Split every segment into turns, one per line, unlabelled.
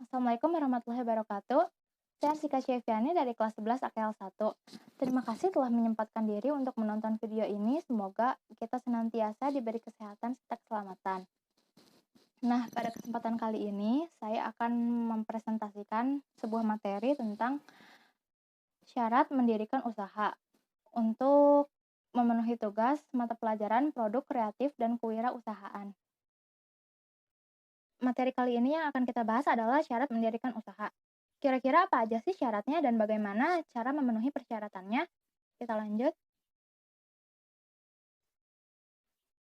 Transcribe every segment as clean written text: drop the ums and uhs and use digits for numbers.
Assalamualaikum warahmatullahi wabarakatuh. Saya Sika Syefiani dari kelas 11 AKL 1. Terima kasih telah menyempatkan diri untuk menonton video ini. Semoga kita senantiasa diberi kesehatan serta keselamatan. Nah, pada kesempatan kali ini saya akan mempresentasikan sebuah materi tentang syarat mendirikan usaha untuk memenuhi tugas mata pelajaran produk kreatif dan kewirausahaan. Materi kali ini yang akan kita bahas adalah syarat mendirikan usaha. Kira-kira apa aja sih syaratnya dan bagaimana cara memenuhi persyaratannya? Kita lanjut.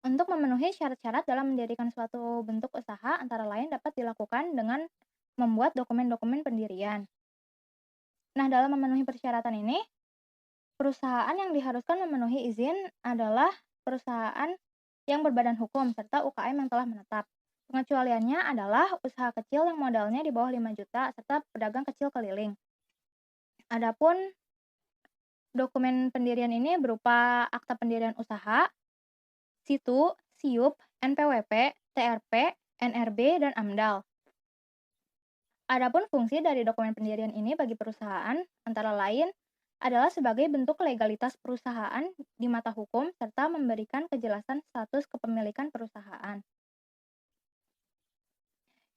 Untuk memenuhi syarat-syarat dalam mendirikan suatu bentuk usaha antara lain dapat dilakukan dengan membuat dokumen-dokumen pendirian. Nah, dalam memenuhi persyaratan ini, perusahaan yang diharuskan memenuhi izin adalah perusahaan yang berbadan hukum serta UKM yang telah menetap. Pengecualiannya adalah usaha kecil yang modalnya di bawah 5 juta serta pedagang kecil keliling. Adapun dokumen pendirian ini berupa akta pendirian usaha, situ, siup, NPWP, TRP, NRB, dan AMDAL. Adapun fungsi dari dokumen pendirian ini bagi perusahaan antara lain adalah sebagai bentuk legalitas perusahaan di mata hukum serta memberikan kejelasan status kepemilikan perusahaan.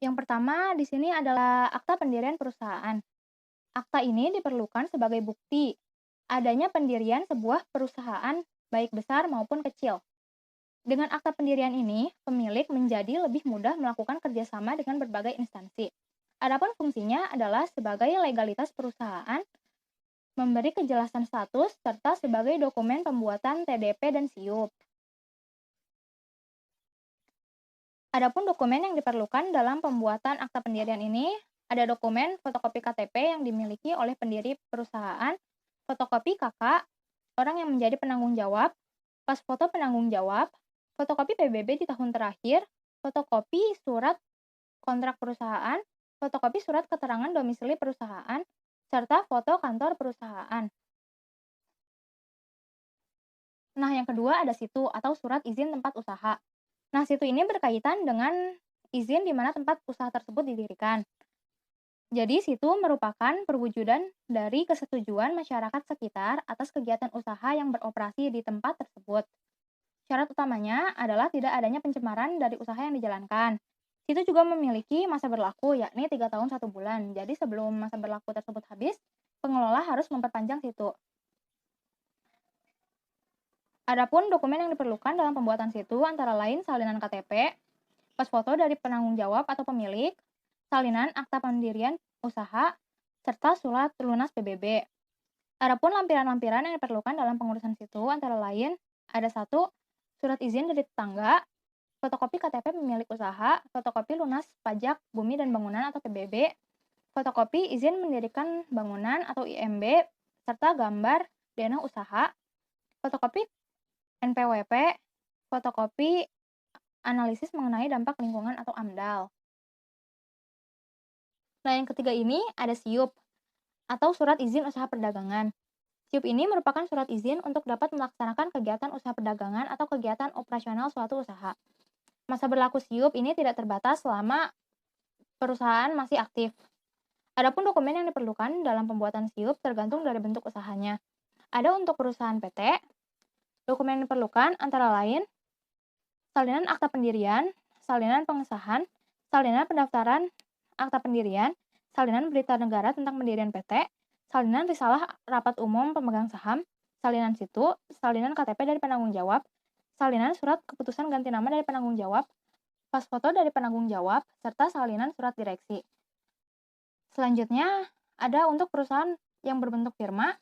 Yang pertama di sini adalah akta pendirian perusahaan. Akta ini diperlukan sebagai bukti adanya pendirian sebuah perusahaan baik besar maupun kecil. Dengan akta pendirian ini, pemilik menjadi lebih mudah melakukan kerjasama dengan berbagai instansi. Adapun fungsinya adalah sebagai legalitas perusahaan, memberi kejelasan status, serta sebagai dokumen pembuatan TDP dan SIUP. Adapun dokumen yang diperlukan dalam pembuatan akta pendirian ini, ada dokumen fotokopi KTP yang dimiliki oleh pendiri perusahaan, fotokopi KK, orang yang menjadi penanggung jawab, pas foto penanggung jawab, fotokopi PBB di tahun terakhir, fotokopi surat kontrak perusahaan, fotokopi surat keterangan domisili perusahaan, serta foto kantor perusahaan. Nah, yang kedua ada situ atau surat izin tempat usaha. Nah, situ ini berkaitan dengan izin di mana tempat usaha tersebut didirikan. Jadi, situ merupakan perwujudan dari kesetujuan masyarakat sekitar atas kegiatan usaha yang beroperasi di tempat tersebut. Syarat utamanya adalah tidak adanya pencemaran dari usaha yang dijalankan. Situ juga memiliki masa berlaku, yakni 3 tahun 1 bulan. Jadi sebelum masa berlaku tersebut habis, pengelola harus memperpanjang situ. Adapun dokumen yang diperlukan dalam pembuatan situ antara lain salinan KTP, pas foto dari penanggung jawab atau pemilik, salinan akta pendirian usaha, serta surat lunas PBB. Adapun lampiran-lampiran yang diperlukan dalam pengurusan situ antara lain ada satu, surat izin dari tetangga, fotokopi KTP pemilik usaha, fotokopi lunas pajak bumi dan bangunan atau PBB, fotokopi izin mendirikan bangunan atau IMB, serta gambar dana usaha, fotokopi NPWP, fotokopi analisis mengenai dampak lingkungan atau AMDAL. Nah, yang ketiga ini ada SIUP atau surat izin usaha perdagangan. SIUP ini merupakan surat izin untuk dapat melaksanakan kegiatan usaha perdagangan atau kegiatan operasional suatu usaha. Masa berlaku SIUP ini tidak terbatas selama perusahaan masih aktif. Adapun dokumen yang diperlukan dalam pembuatan SIUP tergantung dari bentuk usahanya. Ada untuk perusahaan PT, dokumen yang diperlukan antara lain salinan akta pendirian, salinan pengesahan, salinan pendaftaran akta pendirian, salinan berita negara tentang pendirian PT, salinan risalah rapat umum pemegang saham, salinan situ, salinan KTP dari penanggung jawab, salinan surat keputusan ganti nama dari penanggung jawab, pas foto dari penanggung jawab, serta salinan surat direksi. Selanjutnya, ada untuk perusahaan yang berbentuk firma,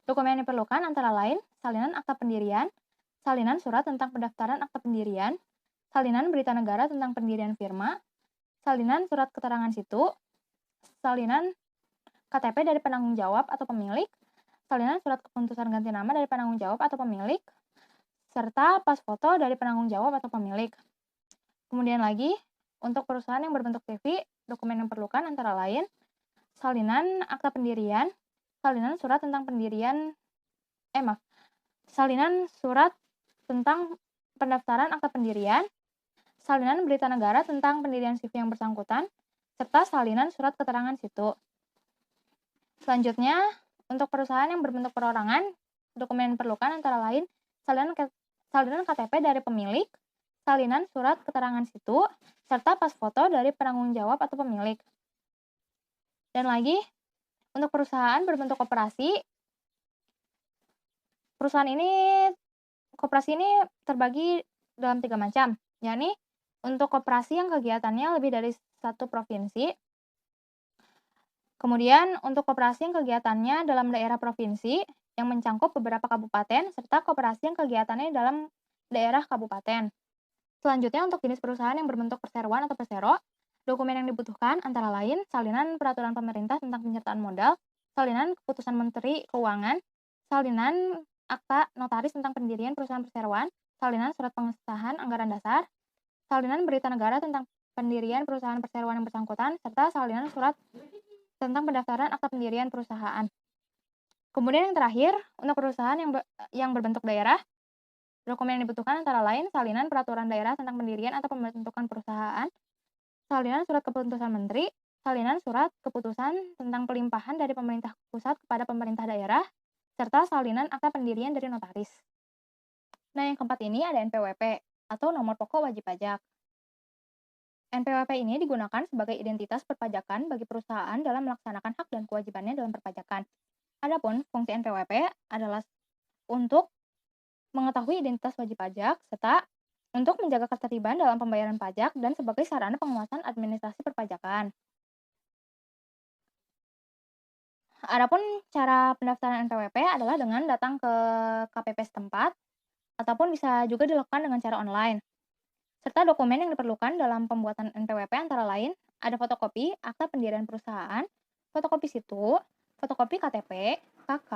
dokumen yang diperlukan antara lain salinan akta pendirian, salinan surat tentang pendaftaran akta pendirian, salinan berita negara tentang pendirian firma, salinan surat keterangan situ, salinan KTP dari penanggung jawab atau pemilik, salinan surat keputusan ganti nama dari penanggung jawab atau pemilik, serta pas foto dari penanggung jawab atau pemilik. Kemudian lagi, untuk perusahaan yang berbentuk TV, dokumen yang diperlukan antara lain salinan akta pendirian, salinan surat tentang pendirian, salinan surat tentang pendaftaran akta pendirian, salinan berita negara tentang pendirian CV yang bersangkutan, serta salinan surat keterangan situ. Selanjutnya, untuk perusahaan yang berbentuk perorangan, dokumen yang diperlukan antara lain salinan KTP dari pemilik, salinan surat keterangan situ, serta pas foto dari penanggung jawab atau pemilik. Dan lagi, untuk perusahaan berbentuk koperasi, koperasi ini terbagi dalam 3 macam, yakni untuk koperasi yang kegiatannya lebih dari satu provinsi, kemudian untuk koperasi yang kegiatannya dalam daerah provinsi yang mencakup beberapa kabupaten, serta koperasi yang kegiatannya dalam daerah kabupaten. Selanjutnya, untuk jenis perusahaan yang berbentuk perseroan atau persero, dokumen yang dibutuhkan antara lain salinan peraturan pemerintah tentang penyertaan modal, salinan keputusan Menteri Keuangan, salinan akta notaris tentang pendirian perusahaan perseroan, salinan surat pengesahan anggaran dasar, salinan berita negara tentang pendirian perusahaan perseroan yang bersangkutan, serta salinan surat tentang pendaftaran akta pendirian perusahaan. Kemudian yang terakhir, untuk perusahaan yang berbentuk daerah, dokumen yang dibutuhkan antara lain salinan peraturan daerah tentang pendirian atau pembentukan perusahaan, salinan surat keputusan menteri, salinan surat keputusan tentang pelimpahan dari pemerintah pusat kepada pemerintah daerah, serta salinan akta pendirian dari notaris. Nah, yang keempat ini ada NPWP atau nomor pokok wajib pajak. NPWP ini digunakan sebagai identitas perpajakan bagi perusahaan dalam melaksanakan hak dan kewajibannya dalam perpajakan. Adapun fungsi NPWP adalah untuk mengetahui identitas wajib pajak, serta untuk menjaga ketertiban dalam pembayaran pajak dan sebagai sarana penguatan administrasi perpajakan. Adapun cara pendaftaran NPWP adalah dengan datang ke KPP setempat, ataupun bisa juga dilakukan dengan cara online. Serta dokumen yang diperlukan dalam pembuatan NPWP antara lain ada fotokopi akta pendirian perusahaan, fotokopi situ, fotokopi KTP, KK,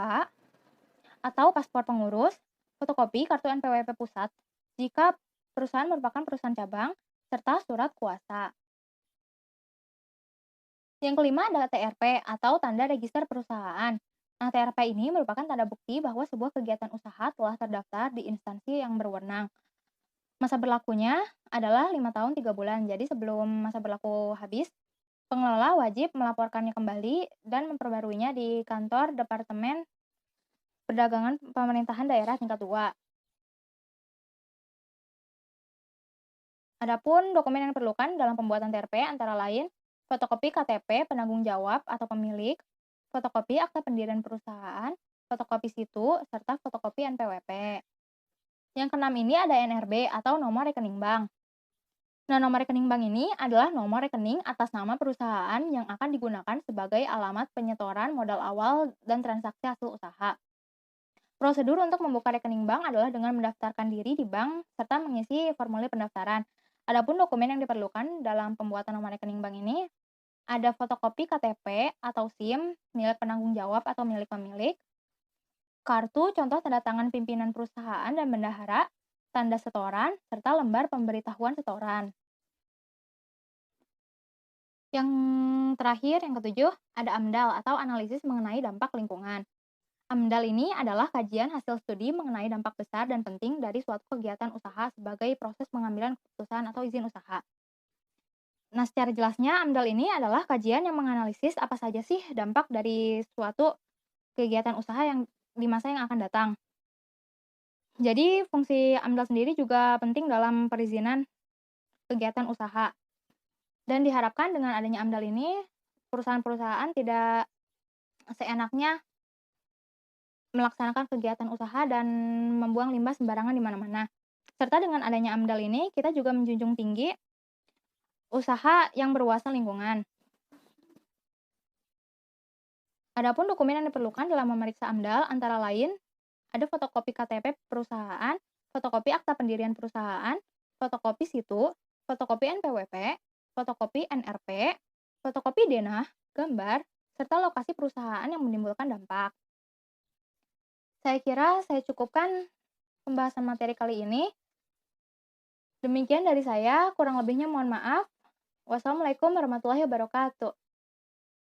atau paspor pengurus, fotokopi kartu NPWP pusat jika perusahaan merupakan perusahaan cabang, serta surat kuasa. Yang kelima adalah TRP atau tanda register perusahaan. Nah, TRP ini merupakan tanda bukti bahwa sebuah kegiatan usaha telah terdaftar di instansi yang berwenang. Masa berlakunya adalah 5 tahun 3 bulan. Jadi sebelum masa berlaku habis, pengelola wajib melaporkannya kembali dan memperbaruinya di kantor Departemen Perdagangan Pemerintahan Daerah tingkat 2. Adapun dokumen yang diperlukan dalam pembuatan TRP antara lain fotokopi KTP penanggung jawab atau pemilik, fotokopi akta pendirian perusahaan, fotokopi situ, serta fotokopi NPWP. Yang keenam ini ada NRB atau nomor rekening bank. Nah, nomor rekening bank ini adalah nomor rekening atas nama perusahaan yang akan digunakan sebagai alamat penyetoran modal awal dan transaksi hasil usaha. Prosedur untuk membuka rekening bank adalah dengan mendaftarkan diri di bank serta mengisi formulir pendaftaran. Adapun dokumen yang diperlukan dalam pembuatan nomor rekening bank ini ada fotokopi KTP atau SIM milik penanggung jawab atau milik pemilik, kartu contoh tanda tangan pimpinan perusahaan dan bendahara, tanda setoran, serta lembar pemberitahuan setoran. Yang terakhir, yang ketujuh, ada AMDAL atau analisis mengenai dampak lingkungan. AMDAL ini adalah kajian hasil studi mengenai dampak besar dan penting dari suatu kegiatan usaha sebagai proses pengambilan keputusan atau izin usaha. Nah, secara jelasnya, AMDAL ini adalah kajian yang menganalisis apa saja sih dampak dari suatu kegiatan usaha yang di masa yang akan datang. Jadi, fungsi AMDAL sendiri juga penting dalam perizinan kegiatan usaha. Dan diharapkan dengan adanya AMDAL ini, perusahaan-perusahaan tidak seenaknya melaksanakan kegiatan usaha dan membuang limbah sembarangan di mana-mana. Serta dengan adanya AMDAL ini, kita juga menjunjung tinggi usaha yang berwawasan lingkungan. Adapun dokumen yang diperlukan dalam memeriksa AMDAL antara lain ada fotokopi KTP perusahaan, fotokopi akta pendirian perusahaan, fotokopi situ, fotokopi NPWP, fotokopi NRP, fotokopi denah, gambar, serta lokasi perusahaan yang menimbulkan dampak. Saya kira saya cukupkan pembahasan materi kali ini. Demikian dari saya, kurang lebihnya mohon maaf. Wassalamualaikum warahmatullahi wabarakatuh.